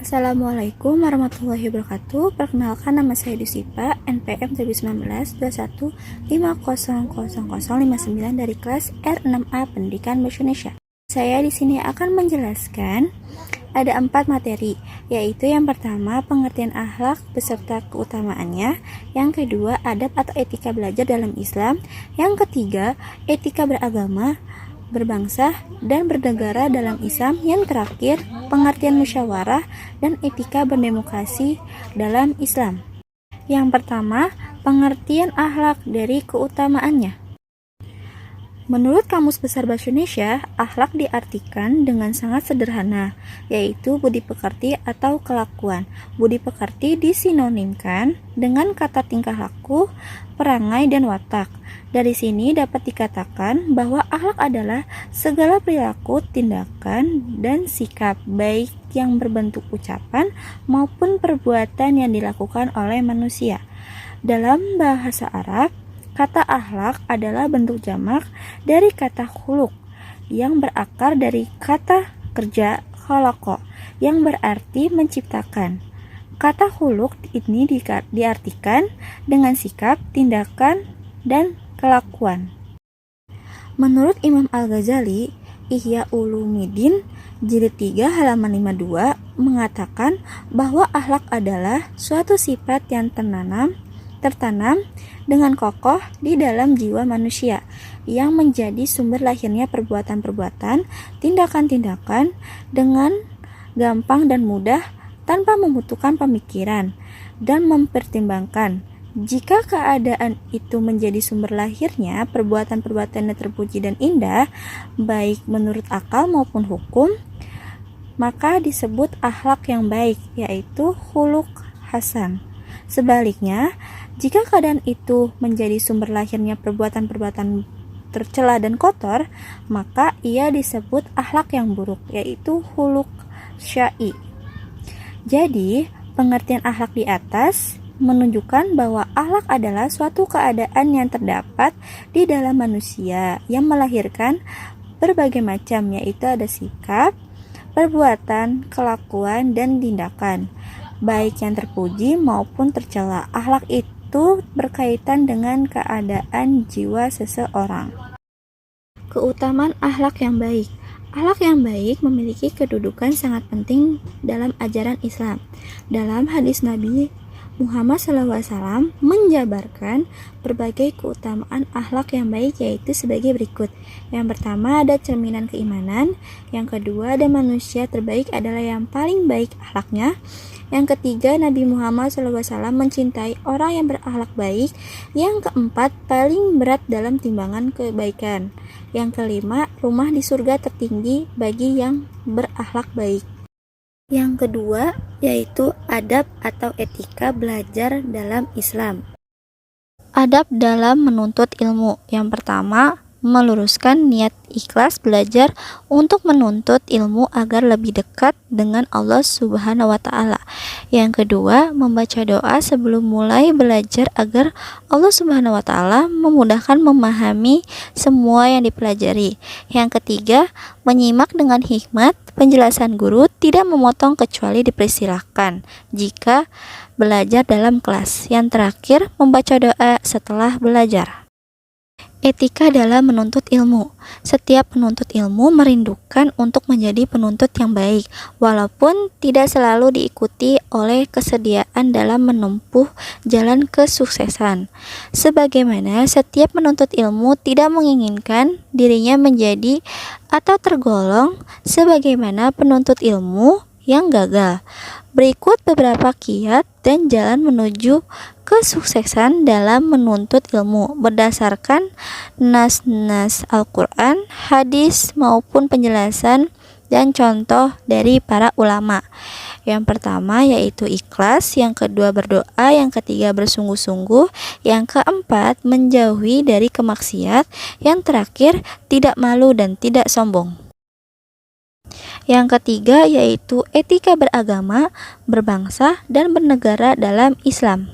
Assalamualaikum warahmatullahi wabarakatuh. Perkenalkan, nama saya Dusipa, NPM 2019-21500059 dari kelas R6A Pendidikan Bahasa Indonesia. Saya di sini akan menjelaskan ada 4 materi, yaitu yang pertama pengertian akhlak beserta keutamaannya, yang kedua adab atau etika belajar dalam Islam, yang ketiga etika beragama, berbangsa dan bernegara dalam Islam, yang terakhir pengertian musyawarah dan etika berdemokrasi dalam Islam. Yang pertama, pengertian akhlak dari keutamaannya. Menurut Kamus Besar Bahasa Indonesia, akhlak diartikan dengan sangat sederhana, yaitu budi pekerti atau kelakuan. Budi pekerti disinonimkan dengan kata tingkah laku, perangai, dan watak. Dari sini dapat dikatakan bahwa akhlak adalah segala perilaku, tindakan, dan sikap, baik yang berbentuk ucapan maupun perbuatan yang dilakukan oleh manusia. Dalam bahasa Arab, kata akhlak adalah bentuk jamak dari kata khuluq yang berakar dari kata kerja khalaqa yang berarti menciptakan. Kata khuluq ini diartikan dengan sikap, tindakan, dan kelakuan. Menurut Imam Al-Ghazali, Ihya Ulumuddin jilid 3 halaman 52 mengatakan bahwa akhlak adalah suatu sifat yang tertanam dengan kokoh di dalam jiwa manusia yang menjadi sumber lahirnya perbuatan-perbuatan, tindakan-tindakan dengan gampang dan mudah tanpa membutuhkan pemikiran dan mempertimbangkan. Jika keadaan itu menjadi sumber lahirnya perbuatan-perbuatan yang terpuji dan indah, baik menurut akal maupun hukum, maka disebut akhlak yang baik, yaitu khuluq hasan. Sebaliknya, jika keadaan itu menjadi sumber lahirnya perbuatan-perbuatan tercela dan kotor, maka ia disebut akhlak yang buruk, yaitu khuluq syai. Jadi, pengertian akhlak di atas menunjukkan bahwa akhlak adalah suatu keadaan yang terdapat di dalam manusia yang melahirkan berbagai macam, yaitu ada sikap, perbuatan, kelakuan, dan tindakan, baik yang terpuji maupun tercela. Akhlak itu berkaitan dengan keadaan jiwa seseorang. Keutamaan akhlak yang baik. Akhlak yang baik memiliki kedudukan sangat penting dalam ajaran Islam. Dalam hadis Nabi Muhammad SAW menjabarkan berbagai keutamaan akhlak yang baik, yaitu sebagai berikut. Yang pertama ada cerminan keimanan, yang kedua ada manusia terbaik adalah yang paling baik akhlaknya, yang ketiga Nabi Muhammad SAW mencintai orang yang berakhlak baik, yang keempat paling berat dalam timbangan kebaikan, yang kelima rumah di surga tertinggi bagi yang berakhlak baik. Yang kedua yaitu adab atau etika belajar dalam Islam. Adab dalam menuntut ilmu. Yang pertama, meluruskan niat ikhlas belajar untuk menuntut ilmu agar lebih dekat dengan Allah Subhanahu wa Ta'ala. Yang kedua, membaca doa sebelum mulai belajar agar Allah Subhanahu wa Ta'ala memudahkan memahami semua yang dipelajari. Yang ketiga, menyimak dengan hikmat penjelasan guru, tidak memotong kecuali dipersilahkan jika belajar dalam kelas. Yang terakhir, membaca doa setelah belajar. Etika dalam menuntut ilmu. Setiap penuntut ilmu merindukan untuk menjadi penuntut yang baik, walaupun tidak selalu diikuti oleh kesediaan dalam menempuh jalan kesuksesan. Sebagaimana setiap penuntut ilmu tidak menginginkan dirinya menjadi atau tergolong sebagaimana penuntut ilmu yang gagal. Berikut beberapa kiat dan jalan menuju kesuksesan dalam menuntut ilmu berdasarkan nas-nas Al-Quran, hadis maupun penjelasan dan contoh dari para ulama. Yang pertama yaitu ikhlas, yang kedua berdoa, yang ketiga bersungguh-sungguh, yang keempat menjauhi dari kemaksiat, yang terakhir tidak malu dan tidak sombong. Yang ketiga yaitu etika beragama, berbangsa, dan bernegara dalam Islam.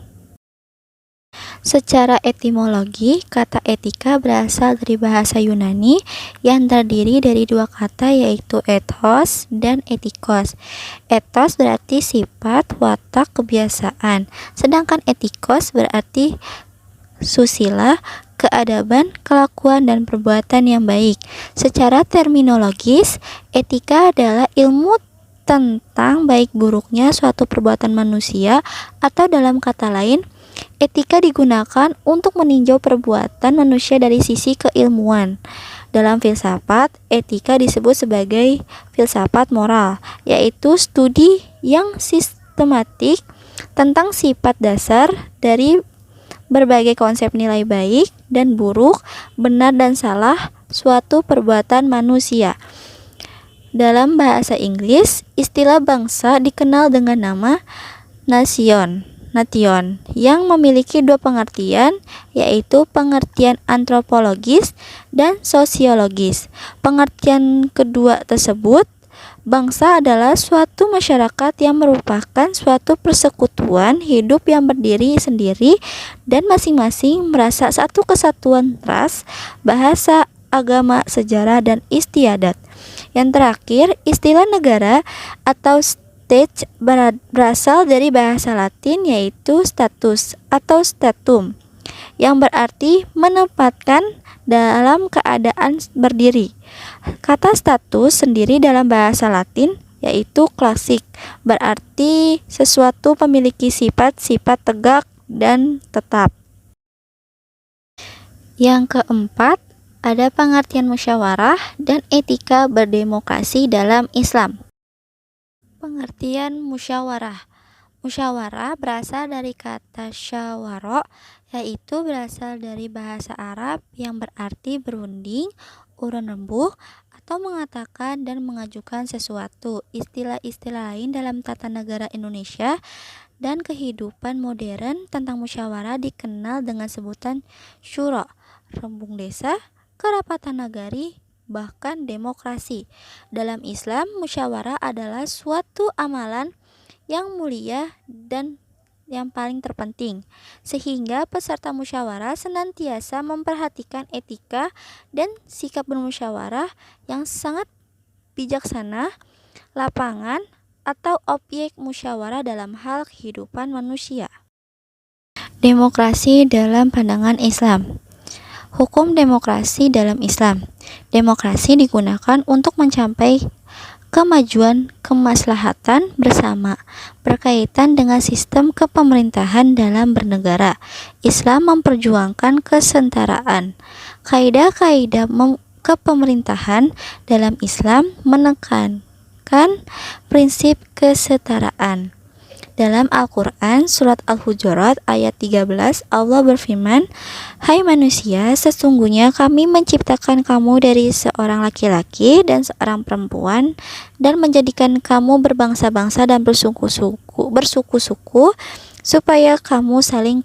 Secara etimologi, kata etika berasal dari bahasa Yunani yang terdiri dari dua kata yaitu ethos dan etikos. Ethos berarti sifat, watak, kebiasaan, sedangkan etikos berarti susila, keadaban, kelakuan, dan perbuatan yang baik. Secara terminologis, etika adalah ilmu tentang baik buruknya suatu perbuatan manusia, atau dalam kata lain, etika digunakan untuk meninjau perbuatan manusia dari sisi keilmuan. Dalam filsafat, etika disebut sebagai filsafat moral, yaitu studi yang sistematik tentang sifat dasar dari berbagai konsep nilai baik dan buruk, benar dan salah suatu perbuatan manusia. Dalam bahasa Inggris, istilah bangsa dikenal dengan nama nation yang memiliki dua pengertian, yaitu pengertian antropologis dan sosiologis. Pengertian kedua tersebut, bangsa adalah suatu masyarakat yang merupakan suatu persekutuan hidup yang berdiri sendiri dan masing-masing merasa satu kesatuan ras, bahasa, agama, sejarah, dan istiadat. Yang terakhir, istilah negara atau state berasal dari bahasa Latin yaitu status atau statum, yang berarti menempatkan dalam keadaan berdiri. Kata status sendiri dalam bahasa Latin yaitu klasik, berarti sesuatu memiliki sifat-sifat tegak dan tetap. Yang keempat, ada pengertian musyawarah dan etika berdemokrasi dalam Islam. Pengertian musyawarah. Musyawarah berasal dari kata syawara, yaitu berasal dari bahasa Arab yang berarti berunding, urun rembuk, atau mengatakan dan mengajukan sesuatu. Istilah-istilah lain dalam tata negara Indonesia dan kehidupan modern tentang musyawarah dikenal dengan sebutan syura, rembuk desa, kerapatan nagari, bahkan demokrasi. Dalam Islam, musyawarah adalah suatu amalan yang mulia dan yang paling terpenting, sehingga peserta musyawarah senantiasa memperhatikan etika dan sikap bermusyawarah yang sangat bijaksana, lapangan, atau objek musyawarah dalam hal kehidupan manusia. Demokrasi dalam pandangan Islam. Hukum demokrasi dalam Islam. Demokrasi digunakan untuk mencapai kemajuan kemaslahatan bersama berkaitan dengan sistem kepemerintahan dalam bernegara. Islam memperjuangkan kesetaraan. Kaidah-kaidah kepemerintahan dalam Islam menekankan prinsip kesetaraan. Dalam Al-Quran, surat Al-Hujurat ayat 13, Allah berfirman, "Hai manusia, sesungguhnya kami menciptakan kamu dari seorang laki-laki dan seorang perempuan, dan menjadikan kamu berbangsa-bangsa dan bersuku-suku, supaya kamu saling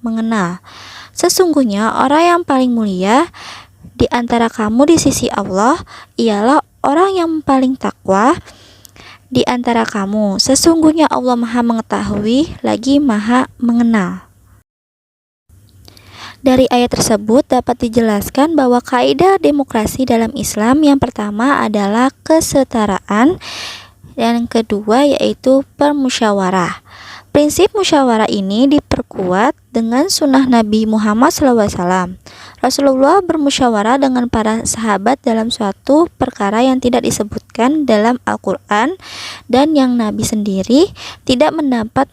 mengenal. Sesungguhnya orang yang paling mulia di antara kamu di sisi Allah ialah orang yang paling takwa di antara kamu. Sesungguhnya Allah Maha Mengetahui lagi Maha Mengenal." Dari ayat tersebut dapat dijelaskan bahwa kaidah demokrasi dalam Islam yang pertama adalah kesetaraan, dan yang kedua yaitu permusyawarah. Prinsip musyawarah ini diperkuat dengan sunnah Nabi Muhammad SAW. Rasulullah bermusyawarah dengan para sahabat dalam suatu perkara yang tidak disebutkan dalam Al-Quran, dan yang Nabi sendiri tidak mendapat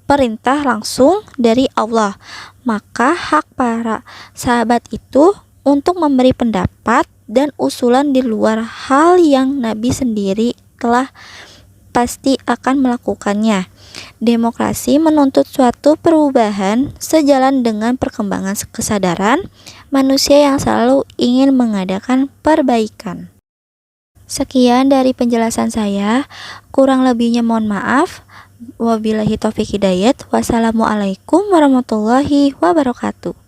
perintah langsung dari Allah. Maka hak para sahabat itu untuk memberi pendapat dan usulan di luar hal yang Nabi sendiri telah pasti akan melakukannya. Demokrasi menuntut suatu perubahan sejalan dengan perkembangan kesadaran manusia yang selalu ingin mengadakan perbaikan. Sekian dari penjelasan saya, kurang lebihnya mohon maaf. Wabillahi taufiq hidayat. Wassalamualaikum warahmatullahi wabarakatuh.